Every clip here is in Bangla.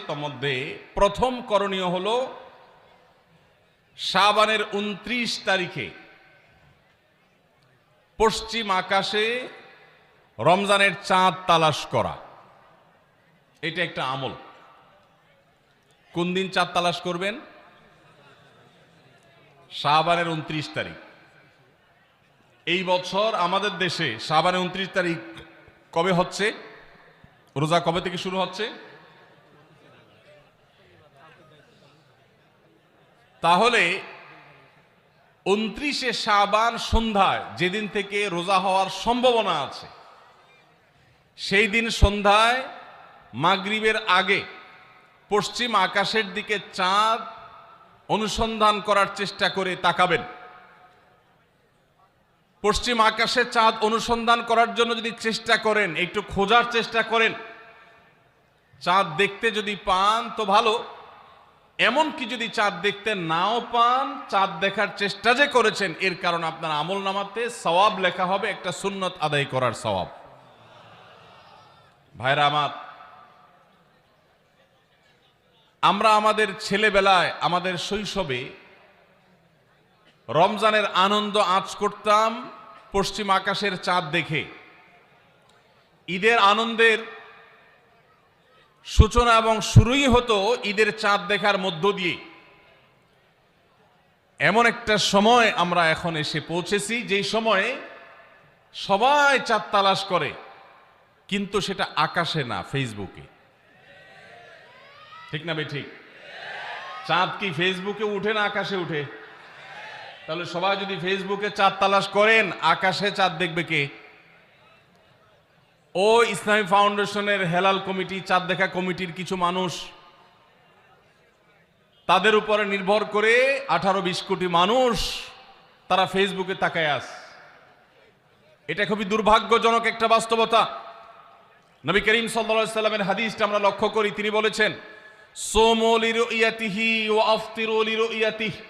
তন্মধ্যে প্রথম করণীয় হলো শাবানের 29 তারিখে পশ্চিম আকাশে রমজানের চাঁদ তালাশ করা। এটা একটা আমল। কোন দিন চাঁদ তালাশ করবেন? শাবানের 29 তারিখ। এই বছর আমাদের দেশে শাবানের 29 তারিখ কবে হচ্ছে? রোজা কবে থেকে শুরু হচ্ছে? তাহলে 29শে শাবান সন্ধ্যায়, যেদিন থেকে রোজা হওয়ার সম্ভাবনা আছে, সেই দিন সন্ধ্যায় মাগরিবের আগে পশ্চিম আকাশের দিকে চাঁদ অনুসন্ধান করার চেষ্টা করে তাকাবেন। পশ্চিম আকাশে চাঁদ অনুসন্ধান করার জন্য যদি চেষ্টা করেন, একটু খোঁজার চেষ্টা করেন, চাঁদ দেখতে যদি পান তো ভালো, এমনকি যদি চাঁদ দেখতে নাও পান, চাঁদ দেখার চেষ্টা যে করেছেন এর কারণে আপনার আমল নামাতে সওয়াব লেখা হবে, একটা সুন্নত আদায় করার সওয়াব। ভাইরা আমার, আমরা আমাদের ছেলেবেলায়, আমাদের শৈশবে রমজানের আনন্দ আঁচ করতাম পশ্চিম আকাশের চাঁদ দেখে। ঈদের আনন্দের সূচনা এবং শুরুই হতো ঈদের চাঁদ দেখার মধ্য দিয়ে। এমন একটা সময় আমরা এখন এসে পৌঁছেছি যেই সময়ে সবাই চাঁদ তালাশ করে, কিন্তু সেটা আকাশে না, ফেসবুকে। ঠিক না ভাই? ঠিক। চাঁদ কি ফেসবুকে উঠে না আকাশে উঠে? তাহলে সবাই যদি ফেসবুকে চাঁদ তালাশ করেন, আকাশে চাঁদ দেখবে কে? ও ইসলামী ফাউন্ডেশনের হেলাল কমিটি, চাঁদ দেখা কমিটির কিছু মানুষ, তাদের উপরে নির্ভর করে 18-20 কোটি মানুষ তারা ফেসবুকে তাকায় আছে। এটা খুবই দুর্ভাগ্যজনক একটা বাস্তবতা। নবী করিম সাল্লাল্লাহু আলাইহি সাল্লামের হাদিসটা আমরা লক্ষ্য করি, তিনি বলেছেন, সোমু লিরুইয়াতিহি ওয়া আফতিরু লিরুইয়াতিহি,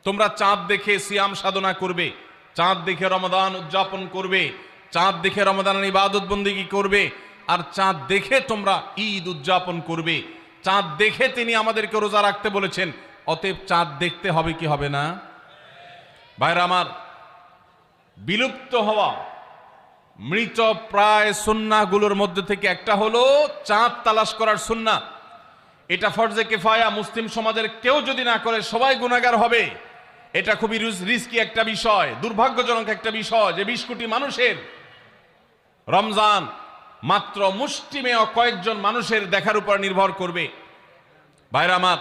তোমরা চাঁদ দেখে সিয়াম সাধনা করবে, চাঁদ দেখে রমাদান উদযাপন করবে, চাঁদ দেখে রমাদানের ইবাদত বন্দেগী করবে, আর চাঁদ দেখে তোমরা ঈদ উদযাপন করবে। চাঁদ দেখে তিনি আমাদেরকে রোজা রাখতে বলেছেন। অতএব চাঁদ দেখতে হবে কি হবে না? ভাইরা আমার, বিলুপ্ত হওয়া মৃত প্রায় সুন্নাহগুলোর মধ্যে থেকে একটা হলো চাঁদ তালাশ করার সুন্নাহ। এটা ফরজে কিফায়া, মুসলিম সমাজের কেউ যদি না করে সবাই গুনাহগার হবে। এটা খুবই রিস্কি একটা বিষয়, দুর্ভাগ্যজনক একটা বিষয় যে 20 কোটি মানুষের রমজান মাত্র মুষ্টিমেয় কয়েকজন মানুষের দেখার উপর নির্ভর করবে। ভাইরা আমার,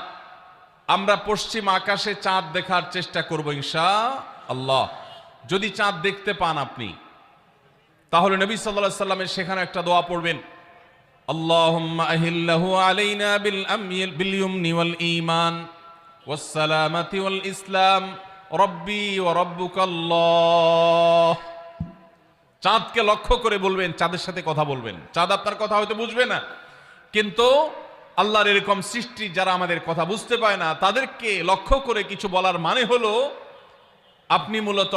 আমরা পশ্চিম আকাশে চাঁদ দেখার চেষ্টা করব ইনশাআল্লাহ। যদি চাঁদ দেখতে পান আপনি, তাহলে নবী সাল্লাল্লাহু আলাইহি সাল্লামের সেখানে একটা দোয়া পড়বেন, আল্লাহুম্মা আহিল্লাহু আলাইনা বিল ইয়ুমনি ওয়াল ঈমান ওয়াস সালামাতি ওয়াল ইসলাম রব্বি ওয়া রাব্বুকাল্লাহ। চাঁদকে লক্ষ্য করে বলবেন, চাঁদের সাথে কথা বলবেন। চাঁদ আপনার কথা হয়তো বুঝবে না, কিন্তু আল্লাহর এরকম সৃষ্টি যারা আমাদের কথা বুঝতে পায় না, তাদেরকে লক্ষ্য করে কিছু বলার মানে হলো আপনি মূলত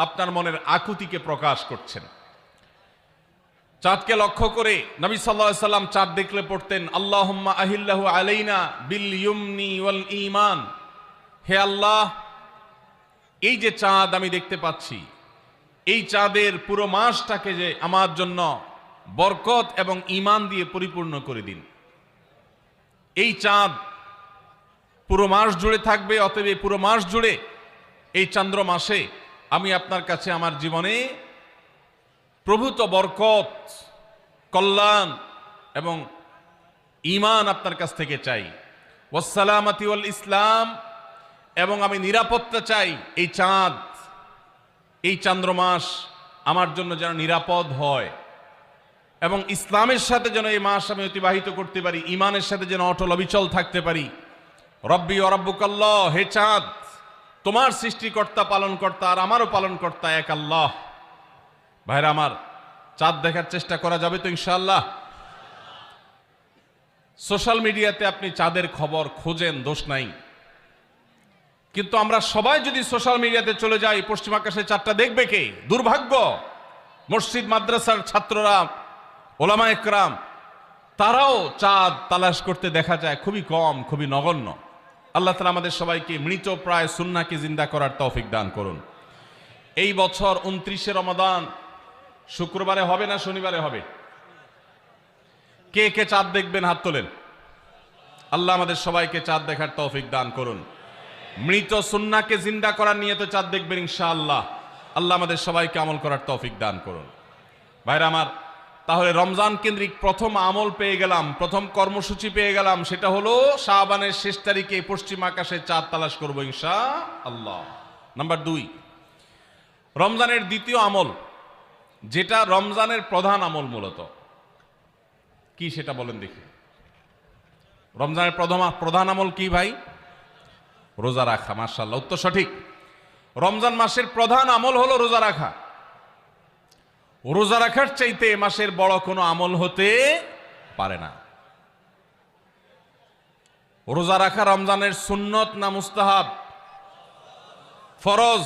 আপনার মনের আকুতিকে প্রকাশ করছেন। চাঁদকে লক্ষ্য করে নবী সাল্লাল্লাহু আলাইহি সাল্লাম চাঁদ দেখলে পড়তেন, আল্লাহুম্মা আহিল্লাহু আলাইনা বিল ইয়ুমনি ওয়াল ঈমান। হে আল্লাহ, এই যে চাঁদ আমি দেখতে পাচ্ছি, এই চাঁদের পুরো মাসটাকে যে আমার জন্য বরকত এবং ঈমান দিয়ে পরিপূর্ণ করে দিন। এই চাঁদ পুরো মাস জুড়ে থাকবে, অতএব পুরো মাস জুড়ে এই চন্দ্র মাসে আমি আপনার কাছে আমার জীবনে প্রভূত বরকত, কল্যাণ এবং ঈমান আপনার কাছ থেকে চাই। ওয়াস সালামাতি ওয়াল ইসলাম, এবং আমি নিরাপত্তা চাই। এই চাঁদ, এই চন্দ্রমাস আমার জন্য যেন নিরাপদ হয়, এবং ইসলামের সাথে যেন এই মাস আমি অতিবাহিত করতে পারি, ঈমানের সাথে যেন অটল অবিচল থাকতে পারি। রব্বি ওয়া রাব্বুকাল্লাহ, হে চাঁদ, তোমার সৃষ্টিকর্তা, পালনকর্তা আর আমারও পালনকর্তা এক আল্লাহ। ভাইরা আমার, চাঁদ দেখার চেষ্টা করা যাবে তো ইনশাআল্লাহ? সোশ্যাল মিডিয়াতে আপনি চাঁদের খবর খোঁজেন, দোষ নাই, কিন্তু আমরা সবাই যদি সোশ্যাল মিডিয়াতে চলে যাই, পশ্চিম আকাশে চাঁদটা দেখবে কে? দুর্ভাগ্য। মসজিদ মাদ্রাসার ছাত্ররা, ওলামা একরাম, তারাও চাঁদ তালাশ করতে দেখা যায় খুবই কম, খুবই নগণ্য। আল্লাহ তাআলা আমাদের সবাইকে মৃত প্রায় সুন্নাহকে জিন্দা করার তৌফিক দান করুন। এই বছর 29শে রমাদান শুক্রবারে হবে না শনিবারে হবে? কে কে চাঁদ দেখবেন হাত তোলেন। আল্লাহ আমাদের সবাইকে চাঁদ দেখার তৌফিক দান করুন। মৃত সুন্নাহকে জিন্দা করার নিয়তে চাঁদ দেখবেন ইনশাআল্লাহ। আল্লাহ আমাদের সবাইকে আমল করার তৌফিক দান করুন। ভাইরা আমার, তাহলে রমজান কেন্দ্রিক প্রথম আমল পেয়ে গেলাম, প্রথম কর্মসূচি পেয়ে গেলাম, সেটা হলো শাবানের শেষ তারিখে পশ্চিম আকাশে চাঁদ তালাশ করবো ইনশাআল্লাহ। নাম্বার 2, রমজানের দ্বিতীয় আমল, যেটা রমজানের প্রধান আমল মূলত কি সেটা বলেন দেখি। রমজানের প্রধান আমল কি ভাই? রোজা রাখা। মাশাআল্লাহ, উত্তর সঠিক। রমজান মাসের প্রধান আমল হলো রোজা রাখা। রোজা রাখার চাইতে এ মাসের বড় কোনো আমল হতে পারে না। রোজা রাখা রমজানের সুন্নত না মুস্তাহাব? ফরজ।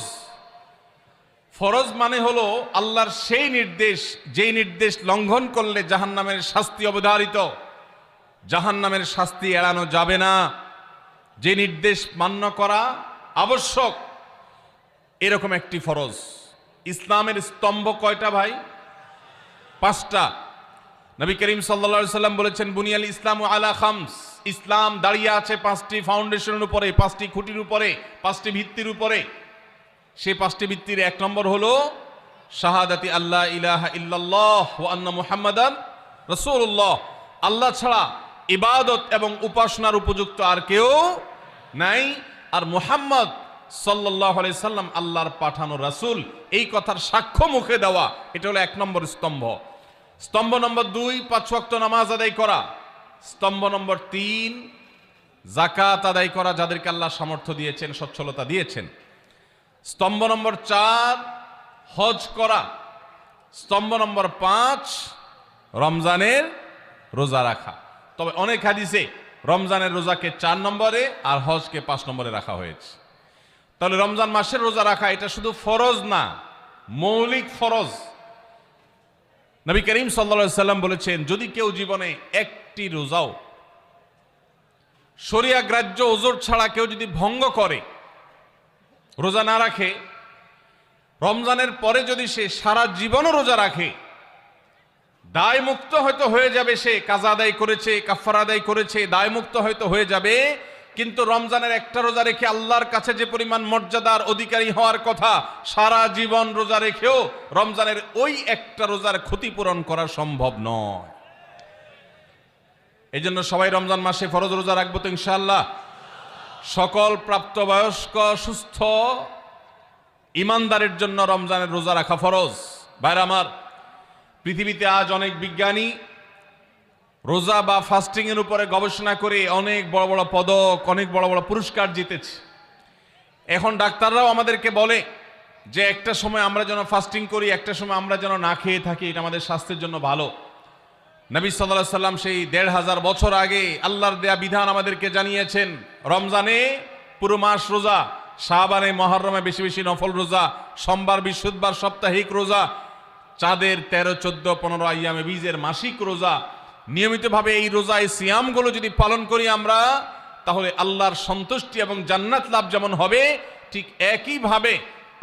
ফরজ মানে হলো আল্লাহর সেই নির্দেশ, যেই নির্দেশ লঙ্ঘন করলে জাহান্নামের শাস্তি অবধারিত, জাহান্নামের শাস্তি এড়ানো যাবে না, যে নির্দেশ মান্য করা আবশ্যক, এরকম একটি ফরজ। ইসলামের স্তম্ভ কয়টা ভাই? 5টা। নবী করিম সাল্লাল্লাহু আলাইহি সাল্লাম বলেছেন, বুনিয়াল ইসলামু আলা খামস। ইসলাম দাঁড়িয়ে আছে 5টি ফাউন্ডেশনের উপরে, 5টি খুঁটির উপরে, 5টি ভিত্তির উপরে। সেই 5টি ভিত্তির 1 নম্বর হলো শাহাদাতি আল্লাহ ইলাহা ইল্লাল্লাহ ওয়া আন্না মুহাম্মাদান রাসূলুল্লাহ। আল্লাহ ছাড়া ইবাদত এবং উপাসনার উপযুক্ত আর কেউ নাই, আর মুহাম্মদ সাল্লাল্লাহু আলাইহি সাল্লাম আল্লাহর পাঠানো রাসূল, এই কথার সাক্ষ্য মুখে দেওয়া, এটা হলো 1 নম্বর স্তম্ভ। স্তম্ভ নম্বর 2, 5 ওয়াক্ত নামাজ আদায় করা। স্তম্ভ নম্বর 3, যাকাত আদায় করা, যাদেরকে আল্লাহ সামর্থ্য দিয়েছেন, সচ্ছলতা দিয়েছেন। স্তম্ভ নম্বর 4, হজ করা। স্তম্ভ নম্বর 5, রমজানের রোজা রাখা। তবে অনেক হাদিসে রমজানের রোজাকে 4 নম্বরে আর হজকে 5 নম্বরে রাখা হয়েছে। তাহলে রমজান মাসের রোজা রাখা এটা শুধু ফরজ না, মৌলিক ফরজ। নবী করিম সাল্লাল্লাহু আলাইহি সাল্লাম বলেছেন, যদি কেউ জীবনে একটি রোজাও শরিয়া গ্রাহ্য ওজর ছাড়া কেউ যদি ভঙ্গ করে, রোজা না রাখে, রমজানের পরে যদি সে সারা জীবনও রোজা রাখে, দায় মুক্ত হয়তো হয়ে যাবে। সে কাজা আদায় করেছে, কাফারা আদায় করেছে, দায় মুক্ত হয়তো হয়ে যাবে, কিন্তু রমজানের একটা রোজা রেখে আল্লাহর কাছে যে পরিমাণ মর্যাদার অধিকারী হওয়ার কথা, সারা জীবন রোজা রেখেও রমজানের ওই একটা রোজার ক্ষতিপূরণ করা সম্ভব নয়। এই জন্য সবাই রমজান মাসে ফরজ রোজা রাখবো তো ইনশাআল্লাহ। সকল প্রাপ্তবয়স্ক সুস্থ ইমানদারের জন্য রমজানের রোজা রাখা ফরজ। ভাইরা আমার, পৃথিবীতে আজ অনেক বিজ্ঞানী রোজা বা ফাস্টিং এর উপরে গবেষণা করে অনেক বড় বড় পদক, অনেক বড় বড় পুরস্কার জিতেছে। এখন ডাক্তাররাও আমাদেরকে বলে যে একটা সময় আমরা যেন ফাস্টিং করি, একটা সময় আমরা যেন না খেয়ে থাকি, এটা আমাদের স্বাস্থ্যের জন্য ভালো। নবী সাল্লাল্লাহু আলাইহি সাল্লাম সেই ১৫০০ বছর আগে আল্লাহর দেয়া বিধান আমাদেরকে জানিয়েছেন। রমজানে পুরো মাস রোজা, শাবানে মুহররমে বেশি বেশি নফল রোজা, সোমবার বৃহস্পতিবার সাপ্তাহিক রোজা, চাঁদের ১৩, ১৪, ১৫ আইয়ামে বীজের মাসিক রোজা। নিয়মিতভাবে এই রোজা, এই সিয়ামগুলো যদি পালন করি আমরা, তাহলে আল্লাহর সন্তুষ্টি এবং জান্নাত লাভ যেমন হবে, ঠিক একইভাবে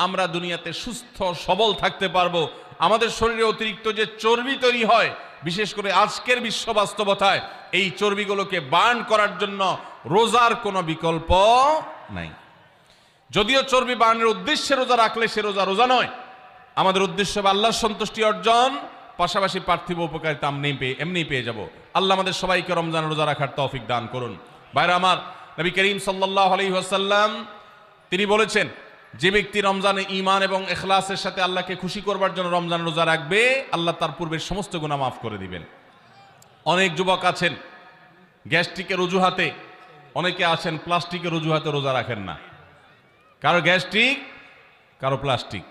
আমরা দুনিয়াতে সুস্থ সবল থাকতে পারবো। আমাদের শরীরে অতিরিক্ত যে চর্বি তৈরি হয়, বিশেষ করে আজকের বিশ্ব বাস্তবতায়, এই চর্বিগুলোকে বার্ন করার জন্য রোজার কোনো বিকল্প নাই। যদিও চর্বি বার্নের উদ্দেশ্যে রোজা রাখলে সে রোজা রোজা নয়। আমাদের উদ্দেশ্য হবে আল্লাহর সন্তুষ্টি অর্জন, পাশাপাশি পার্থিব উপকারিতা এমনি পেয়ে যাব। আল্লাহ আমাদের সবাইকে রমজান রোজা রাখার তৌফিক দান করুন। ভাইরা আমার, নবী করিম সাল্লাল্লাহু আলাইহি ওয়াসাল্লাম তিনি বলেছেন, যে ব্যক্তি রমজানে ঈমান এবং ইখলাসের সাথে আল্লাহকে খুশি করবার জন্য রমজান রোজা রাখবে, আল্লাহ তার পূর্বের সমস্ত গুনাহ মাফ করে দিবেন। অনেক যুবক আছেন গ্যাস্ট্রিকের অজুহাতে, অনেকে আছেন প্লাস্টিকের অজুহাতে রোজা রাখেন না। কারো গ্যাস্ট্রিক, কারো প্লাস্টিক।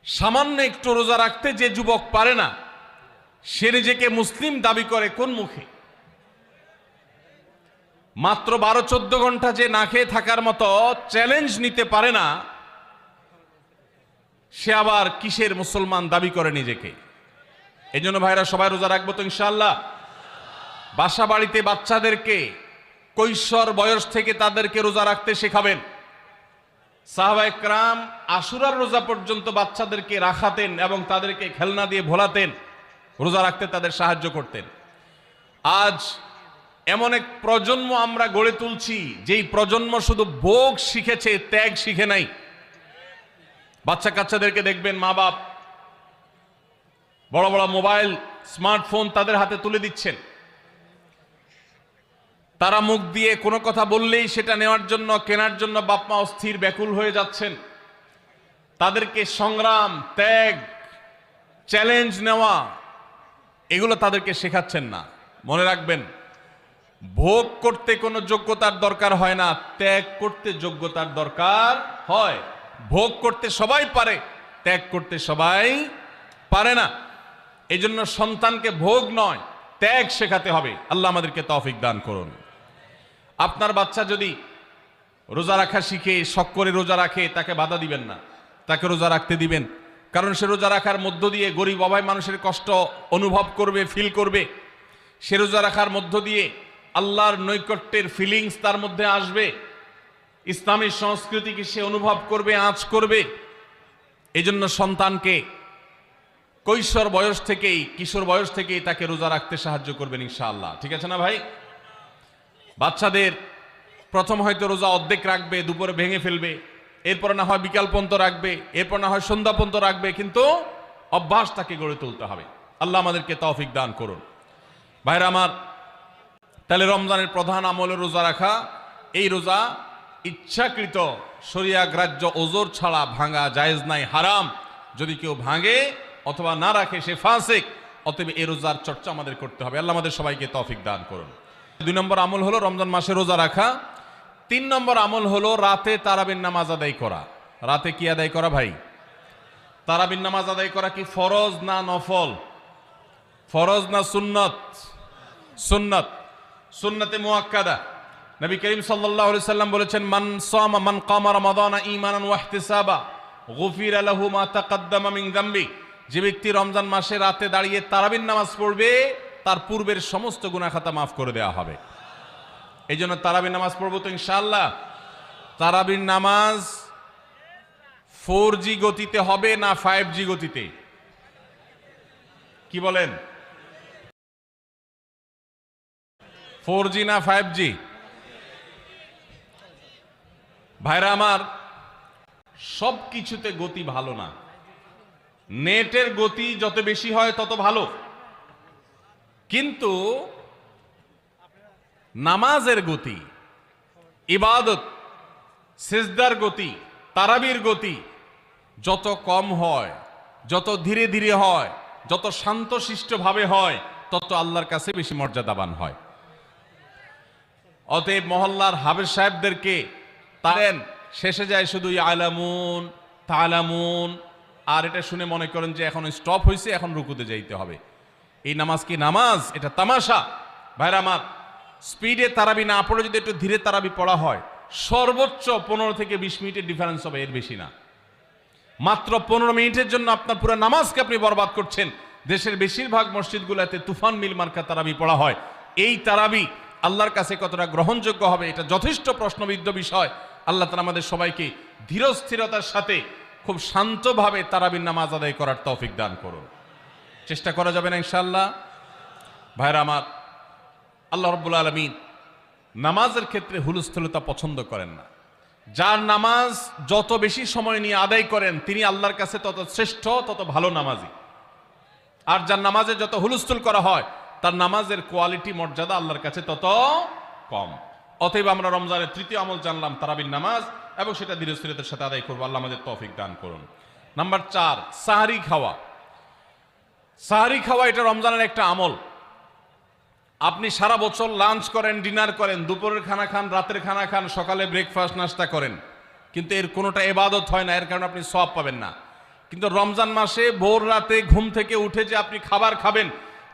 সামান্য একটু রোজা রাখতে যে যুবক পারে না, সে নিজেকে মুসলিম দাবি করে কোন মুখে? মাত্র 12-14 ঘন্টা যে না খেয়ে থাকার মতো চ্যালেঞ্জ নিতে পারে না, সে আবার কিসের মুসলমান দাবি করে নিজেকে? এই জন্য ভাইরা সবাই রোজা রাখবো তো ইনশাআল্লাহ। বাসা বাড়িতে বাচ্চাদেরকে কৈশোর বয়স থেকে তাদেরকে রোজা রাখতে শেখাবেন। সাহাবায়ে কেরাম আশুরার রোজা পর্যন্ত বাচ্চাদেরকে রাখাতেন এবং তাদেরকে খেলনা দিয়ে ভোলাতেন, রোজা রাখতে তাদের সাহায্য করতেন। আজ এমন এক প্রজন্ম আমরা গড়ে তুলছি যেই প্রজন্ম শুধু ভোগ শিখেছে, ত্যাগ শিখে নাই। বাচ্চা কাচ্চাদেরকে দেখবেন মা বাপ বড় বড় মোবাইল, স্মার্টফোন তাদের হাতে তুলে দিচ্ছেন। তারা মুখ দিয়ে কোনো কথা বললেই সেটা নেওয়ার জন্য, কেনার জন্য বাপ মা অস্থির ব্যাকুল হয়ে যাচ্ছেন। তাদেরকে সংগ্রাম, ত্যাগ, চ্যালেঞ্জ নেওয়া এগুলো তাদেরকে শেখাচ্ছেন না। মনে রাখবেন, ভোগ করতে কোনো যোগ্যতার দরকার হয় না, ত্যাগ করতে যোগ্যতার দরকার হয়। ভোগ করতে সবাই পারে, ত্যাগ করতে সবাই পারে না। এই জন্য সন্তানকে ভোগ নয়, ত্যাগ শেখাতে হবে। আল্লাহ আমাদেরকে তৌফিক দান করুন। আপনার বাচ্চা যদি রোজা রাখা শিখে, শখ করে রোজা রাখে, তাকে বাধা দিবেন না, তাকে রোজা রাখতে দিবেন। কারণ সে রোজা রাখার মধ্য দিয়ে গরিব অভাবী মানুষের কষ্ট অনুভব করবে, ফিল করবে। সে রোজা রাখার মধ্য দিয়ে আল্লাহর নৈকট্যের ফিলিংস তার মধ্যে আসবে, ইসলামী সংস্কৃতিকে সে অনুভব করবে, আঁচ করবে। এই জন্য সন্তানকে কৈশোর বয়স থেকেই, কিশোর বয়স থেকেই তাকে রোজা রাখতে সাহায্য করবেন ইনশাআল্লাহ। ঠিক আছে না ভাই? বাচ্চাদের প্রথম হয়তো রোজা অর্ধেক রাখবে, দুপুরে ভেঙে ফেলবে, এরপর না হয় বিকাল পর্যন্ত রাখবে, এরপর না হয় সন্ধ্যা পর্যন্ত রাখবে, কিন্তু অভ্যাস তাকে গড়ে তুলতে হবে। আল্লাহ আমাদেরকে তৌফিক দান করুন। ভাইরা আমার, তাহলে রমজানের প্রধান আমল রোজা রাখা। এই রোজা ইচ্ছাকৃত শরিয়া গ্রাহ্য ওজর ছাড়া ভাঙা জায়েজ নাই, হারাম। যদি কেউ ভাঙে অথবা না রাখে সে ফাসিক। অতএব এই রোজার চর্চা আমাদের করতে হবে। আল্লাহ আমাদের সবাইকে তৌফিক দান করুন। 2 নম্বর আমল হলো রমজান মাসে রোজা রাখা। 3 নম্বর আমল হলো রাতে তারাবির নামাজ আদায় করা। রাতে কি আদায় করা ভাই? তারাবির নামাজ আদায় করা কি ফরজ না নফল? ফরজ না সুন্নত? সুন্নত, সুন্নতে মুআক্কাদা। নবী করিম সাল্লাল্লাহু আলাইহি সাল্লাম বলেছেন, মান সামা মান কামা রমাদান ঈমানান ওয়া ইহতিসাবা গুফিরা লাহু মা তাকাদ্দামা মিন যামবি। যে ব্যক্তি রমজান মাসে রাতে দাঁড়িয়ে তারাবির নামাজ পড়বে, তার পূর্বের সমস্ত গুনাহ খাতা মাফ করে দেওয়া হবে। এই জন্য তারাবির নামাজ পড়বো তো ইনশাআল্লাহ। তারাবির নামাজ 4G গতিতে হবে না 5G গতিতে? কি বলেন? 4G না 5G? ভাইরা আমার, সব কিছুতে গতি ভালো না। নেটের গতি যত বেশি হয় তত ভালো, কিন্তু নামাজের গতি, ইবাদত, সিজদার গতি, তারাবির গতি যত কম হয়, যত ধীরে ধীরে হয়, যত শান্তশিষ্টভাবে হয়, তত আল্লাহর কাছে বেশি মর্যাদাবান হয়। অতএব মহল্লার হাফেজ সাহেবদেরকে তারেন, শেষে যায় শুধু ইয়ালামুন তালামুন, আর এটা শুনে মনে করেন যে এখন স্টপ হয়েছে, এখন রুকুতে যাইতে হবে। এই নামাজ কি নামাজ? এটা তামাশা। ভাইরা আমার, স্পিডে তারাবি না পড়ে যদি একটু ধীরে তারাবি পড়া হয়, সর্বোচ্চ 15 থেকে 20 মিনিটের ডিফারেন্স হবে, এর বেশি না। মাত্র 15 মিনিটের জন্য আপনার পুরো নামাজকে আপনি বরবাদ করছেন। দেশের বেশিরভাগ মসজিদগুলোতে তুফান মিল মার্কা তারাবি পড়া হয়। এই তারাবি আল্লাহর কাছে কতটা গ্রহণযোগ্য হবে, এটা যথেষ্ট প্রশ্নবিদ্ধ বিষয়। আল্লাহ তাআলা আমাদের সবাইকে ধীরস্থিরতার সাথে খুব শান্তভাবে তারাবির নামাজ আদায় করার তৌফিক দান করুন। চেষ্টা করা যাবে না ইনশাআল্লাহ? ভাইরা আমার, আল্লাহ রাব্বুল আলামিন নামাজের ক্ষেত্রে হুলস্থুলতা পছন্দ করেন না। যার নামাজ যত বেশি সময় নিয়ে আদায় করেন, তিনি আল্লাহর কাছে তত শ্রেষ্ঠ, তত ভালো নামাজি। আর যার নামাজে যত হুলস্থুল করা হয়, তার নামাজের কোয়ালিটি, মর্যাদা আল্লাহর কাছে তত কম। অতএব আমরা রমজানের 3য় আমল জানলাম তারাবির নামাজ, এবং সেটা ধীরস্থিরতার সাথে আদায় করবো। আল্লাহ আমাদের তৌফিক দান করুন। নাম্বার 4, সাহরি খাওয়া। সাহরি খাওয়া এটা রমজানের একটা আমল। আপনি সারা বছর লাঞ্চ করেন, ডিনার করেন, দুপুরের খানা খান, রাতের খানা খান, সকালে ব্রেকফাস্ট নাস্তা করেন, কিন্তু এর কোনোটা ইবাদত হয় না, এর কারণে আপনি সওয়াব পাবেন না। কিন্তু রমজান মাসে ভোর রাতে ঘুম থেকে উঠে যে আপনি খাবার খাবেন,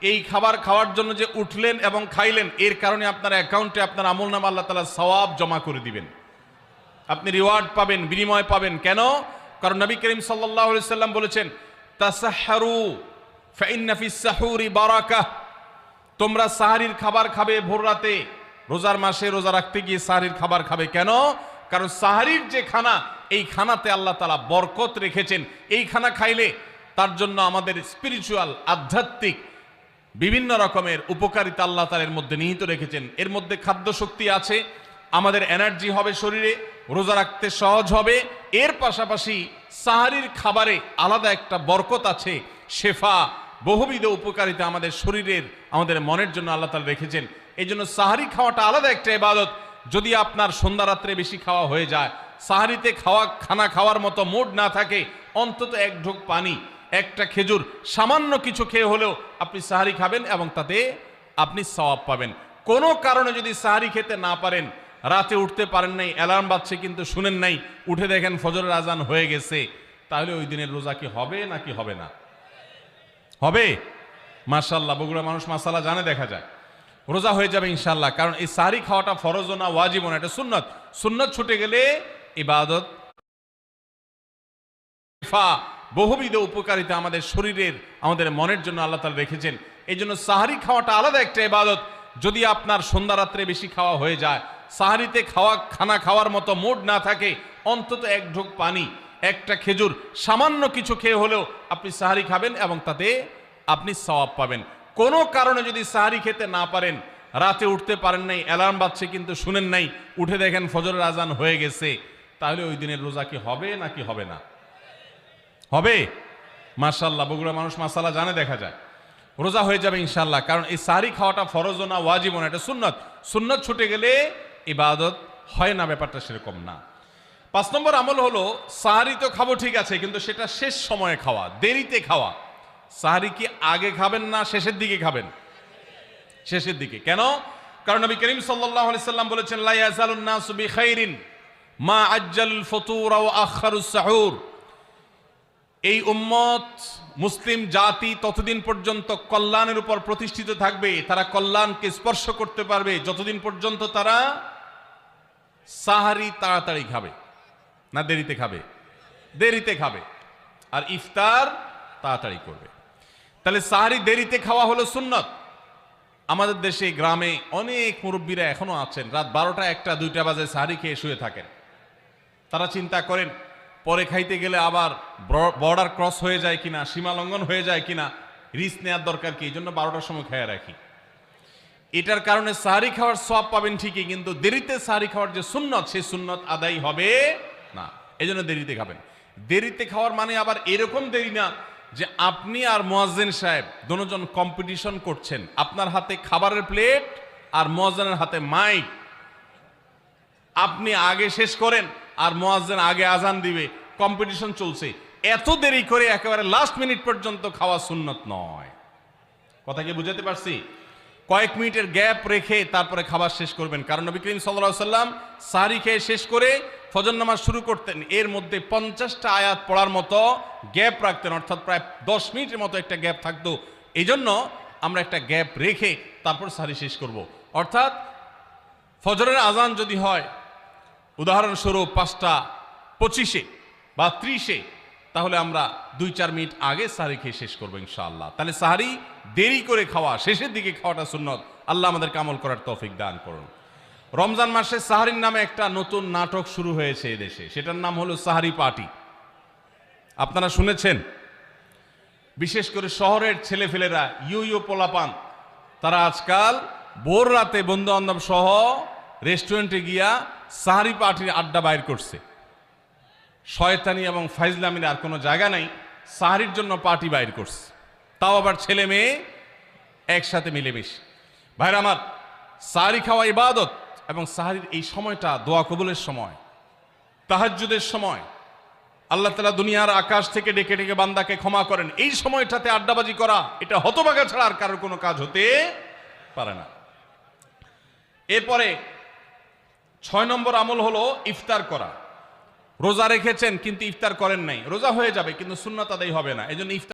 এই খাবার খাওয়ার জন্য যে উঠলেন এবং খাইলেন, এর কারণে আপনার অ্যাকাউন্টে আপনার আমলনামা আল্লাহ তাআলা সওয়াব জমা করে দিবেন। আপনি রিওয়ার্ড পাবেন, বিনিময় পাবেন। কেন? কারণ নবী করিম সাল্লাল্লাহু আলাইহি সাল্লাম বলেছেন, তাসাহহারু ফাইন্না ফিস সাহুরি বারাকাহ, তোমরা সাহারির খাবার খাবে ভোর রাতে। রোজার মাসে রোজা রাখতে গিয়ে সাহারির খাবার খাবে কেন? কারণ সাহারির যে খানা, এই খানাতে আল্লাহ তাআলা বরকত রেখেছেন। এই খানা খাইলে তার জন্য আমাদের স্পিরিচুয়াল, আধ্যাত্মিক বিভিন্ন রকমের উপকারিতা আল্লাহ তাআলা এর মধ্যে নিহিত রেখেছেন। এর মধ্যে খাদ্য শক্তি আছে, আমাদের এনার্জি হবে শরীরে, রোজা রাখতে সহজ হবে। এর পাশাপাশি সাহারির খাবারে আলাদা একটা বরকত আছে, শেফা, বহুবিধ উপকারিতা আমাদের শরীরের, আমাদের মনের জন্য আল্লাহ তাআলা রেখেছেন। এই জন্য সাহারি খাওয়াটা আলাদা একটা ইবাদত। যদি আপনার সন্ধ্যা রাত্রে বেশি খাওয়া হয়ে যায়, সাহারিতে খানা খাওয়ার মতো মুড না থাকে, অন্তত এক ঢোক পানি, একটা খেজুর, সামান্য কিছু খেয়ে হলেও আপনি সাহারি খাবেন এবং তাতে আপনি সওয়াব পাবেন। কোনো কারণে যদি সাহারি খেতে না পারেন, রাতে উঠতে পারেন নাই, অ্যালার্ম বাজছে কিন্তু শুনেন নাই, উঠে দেখেন ফজরের আজান হয়ে গেছে, তাহলে ওই দিনের রোজা কি হবে নাকি হবে না? হবে। মাশাআল্লাহ, বগুড়া মানুষ মাসালা জানে, দেখা যায় রোজা হয়ে যাবে ইনশাআল্লাহ। কারণ এই সাহারি খাওয়াটা ফরজও না, ওয়াজিবও না, এটা সুন্নত। সুন্নত ছুটে গেলে ইবাদত, বহুবিধ উপকারিতা আমাদের শরীরের, আমাদের মনের জন্য আল্লাহ তাআলা রেখেছেন। এই জন্য সাহারি খাওয়াটা আলাদা একটা ইবাদত। যদি আপনার সন্ধ্যা রাত্রে বেশি খাওয়া হয়ে যায়, সাহারিতে খানা খাওয়ার মতো মুড না থাকে, অন্তত এক ঢোক পানি, একটা খেজুর, সামান্য কিছু খেয়ে হলেও আপনি সাহারি খাবেন এবং তাতে আপনি সওয়াব পাবেন। কোনো কারণে যদি সাহারি খেতে না পারেন, রাতে উঠতে পারেন নাই, অ্যালার্ম বাজছে কিন্তু শুনেন নাই, উঠে দেখেন ফজরের আজান হয়ে গেছে, তাহলে ওই দিনের রোজা কি হবে নাকি হবে না? হবে। মাশাআল্লাহ, বগুড়া মানুষ মাসালা জানে, দেখা যায় রোজা হয়ে যাবে ইনশাআল্লাহ। কারণ এই সাহারি খাওয়াটা ফরজও না, ওয়াজিবও না, এটা সুন্নত। সুন্নত ছুটে গেলে ইবাদত হয় না, ব্যাপারটা সেরকম না। 5 নম্বর আমল হলো, সাহারি তো খাবো ঠিক আছে, কিন্তু সেটা শেষ সময়ে খাওয়া, দেরিতে খাওয়া। সাহারি কি আগে খাবেন না শেষের দিকে খাবেন? শেষের দিকে। কেন? কারণ নবী করিম সাল্লাল্লাহু আলাইহি সাল্লাম বলেছেন, লা ইয়াজালুন নাসু বিখাইরিন মা আজ্জালুল ফুতুর ওয়া আখারুস সাহুর। এই উম্মত, মুসলিম জাতি ততদিন পর্যন্ত কল্যাণের উপর প্রতিষ্ঠিত থাকবে, তারা কল্যাণকে স্পর্শ করতে পারবে যতদিন পর্যন্ত তারা সাহারি তাড়াতাড়ি খাবে, না দেরিতে খাবে? দেরিতে খাবে। আর ইফতার তাড়াতাড়ি করবে। তাহলে সাহারি দেরিতে খাওয়া হলো সুন্নত। আমাদের দেশে গ্রামে অনেক মুরব্বীরা এখনো আছেন, রাত 12টা, 1টা, 2টা বাজে সাহারি খেয়ে শুয়ে থাকেন। তারা চিন্তা করেন পরে খাইতে গেলে আবার বর্ডার ক্রস হয়ে যায় কিনা, সীমা লঙ্ঘন হয়ে যায় কিনা, রিস্ক নেওয়ার দরকার কি, এই জন্য 12টার সময় খেয়ে রাখি। এটার কারণে সাহারি খাওয়ার সওয়াব পাবেন ঠিকই, কিন্তু দেরিতে সাহারি খাওয়ার যে সুন্নত, সেই সুন্নত আদায় হবে না। এই জন্য দেরিতে খাবেন। দেরিতে খাওয়ার মানে আবার এরকম দেরি না যে আপনি আর মুয়াজ্জিন সাহেব দুজন কম্পিটিশন করছেন, আপনার হাতে খাবারের প্লেট আর মুয়াজ্জিনের হাতে মাইক, আপনি আগে শেষ করেন আর মুয়াজ্জিন আগে আজান দিবে, কম্পিটিশন চলছে। এত দেরি করে একেবারে লাস্ট মিনিট পর্যন্ত খাওয়া সুন্নত নয়। কথা কি বুঝাতে পারছি? কয়েক মিনিটের গ্যাপ রেখে তারপরে খাবার শেষ করবেন। কারণ নবী করিম সাল্লাল্লাহু আলাইহি সাল্লাম সাহারি খেয়ে শেষ করে ফজর নামাজ শুরু করতেন, এর মধ্যে 50টা আয়াত পড়ার মতো গ্যাপ রাখতেন, অর্থাৎ প্রায় 10 মিনিটের মতো একটা গ্যাপ থাকতো। এই জন্য আমরা একটা গ্যাপ রেখে তারপর সাহারি শেষ করব। অর্থাৎ ফজরের আজান যদি হয় উদাহরণস্বরূপ 5:25 বা 30, তাহলে আমরা 2-4 মিনিট আগে সাহারি খেয়ে শেষ করবো ইনশাআল্লাহ। তাহলে সাহারি দেরি করে খাওয়া, শেষের দিকে খাওয়াটা সুন্নত। আল্লাহ আমাদেরকে আমল করার তৌফিক দান করুন। রমজান মাসে সাহারির নামে একটা নতুন নাটক শুরু হয়েছে এদেশে, সেটার নাম হলো সাহারি পার্টি। আপনারা শুনেছেন? বিশেষ করে শহরের ছেলেফেলেরা, ইউ পোলাপান, তারা আজকাল ভোর রাতে বন্ধু বান্ধব সহ রেস্টুরেন্টে গিয়া সাহারি পার্টির আড্ডা বাইর করছে। শয়তানি এবং ফাইজলামির আর কোনো জায়গা নাই, সাহারির জন্য পার্টি বাইর করছে, তাও আবার ছেলে মেয়ে একসাথে মিলেমিশে। ভাইরা আমার, সাহারি খাওয়া ইবাদত, এবং সাহারির এই সময়টা দোয়া কবুলের সময়, তাহাজ্জুদের সময়। আল্লাহ তাআলা দুনিয়ার আকাশ থেকে ডেকে ডেকে বান্দাকে ক্ষমা করেন। এই সময়টাতে আড্ডাবাজি করা, এটা হতভাগা ছাড়া আর কারোর কোনো কাজ হতে পারে না। এরপরে 6 নম্বর আমল হলো ইফতার করা। রোজা রেখেছেন কিন্তু ইফতার করেন নাই, রোজা হয়ে যাবে কিন্তু সুন্নাত আদায় হবে না, এই জন্য ইফতার